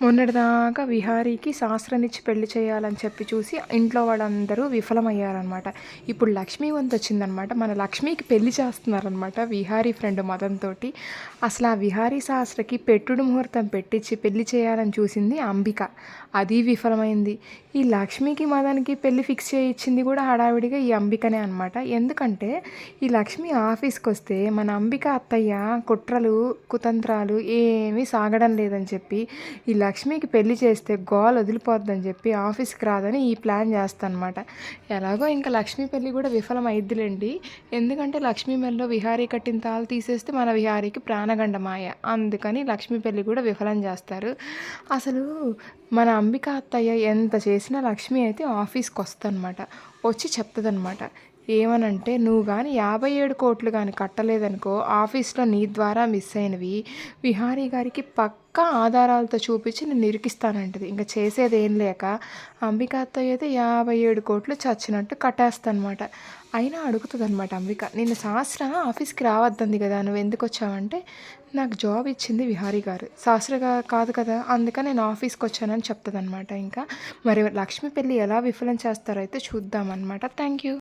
మొన్నటిదాకా విహారీకి శాస్త్రాన్నిచ్చి పెళ్లి చేయాలని చెప్పి చూసి ఇంట్లో వాళ్ళందరూ విఫలమయ్యారనమాట. ఇప్పుడు లక్ష్మీ వంతొచ్చిందనమాట. మన లక్ష్మికి పెళ్లి చేస్తున్నారనమాట విహారీ ఫ్రెండ్ మదన్‌తోటి. అసలా విహారీ శాస్త్రకి పెట్టుడు ముహూర్తం పెట్టించి పెళ్లి చేయాలని చూసింది అంబిక. అది విఫలమైంది. ఈ లక్ష్మికి, మదన్‌కి పెళ్లి ఫిక్స్ చేయిచ్చింది కూడా హడావిడిగా ఈ అంబికనే అనమాట. ఎందుకంటే ఈ లక్ష్మి ఆఫీస్‌కొస్తే మన అంబిక అత్తయ్య కుట్రలు, కుతంత్రాలు ఏమీ సాగడం లేదని చెప్పి ఈ లక్ష్మికి పెళ్లి చేస్తే గోల వదిలిపోద్దని చెప్పి ఆఫీస్కి రాదని ఈ ప్లాన్ చేస్తానమాట. ఎలాగో ఇంకా లక్ష్మి పెళ్లి కూడా విఫలం అయిద్దిలేండి. ఎందుకంటే లక్ష్మి మెల్లో విహారీ కట్టిన తాళ్ళు తీసేస్తే మన విహారీకి ప్రాణగండ మాయ. అందుకని లక్ష్మి పెళ్లి కూడా విఫలం చేస్తారు. అసలు మన అంబిక అత్తయ్య ఎంత చేసినా లక్ష్మి అయితే ఆఫీస్కి వస్తుందన్నమాట. వచ్చి చెప్తుందన్నమాట. ఏమనంటే, నువ్వు కానీ 57 కోట్లు కానీ కట్టలేదనుకో, ఆఫీస్లో నీ ద్వారా మిస్ అయినవి విహారీ గారికి పక్కా ఆధారాలతో చూపించి నేను ఇరికిస్తానంటది. ఇంకా చేసేది ఏం లేక అంబిక అత్తయ్య అయితే 57 కోట్లు చచ్చినట్టు కట్టేస్తానమాట. అయినా అడుగుతుందనమాట అంబిక, నిన్ను శాస్త్ర ఆఫీస్కి రావద్దంది కదా, నువ్వు ఎందుకు వచ్చావంటే, నాకు జాబ్ ఇచ్చింది విహారీ గారు, శాస్త్రగా కాదు కదా, అందుకని నేను ఆఫీస్కి వచ్చానని చెప్తుందనమాట. ఇంకా మరి లక్ష్మి పెళ్ళి ఎలా విఫలం చేస్తారో అయితే చూద్దామన్నమాట. Thank you.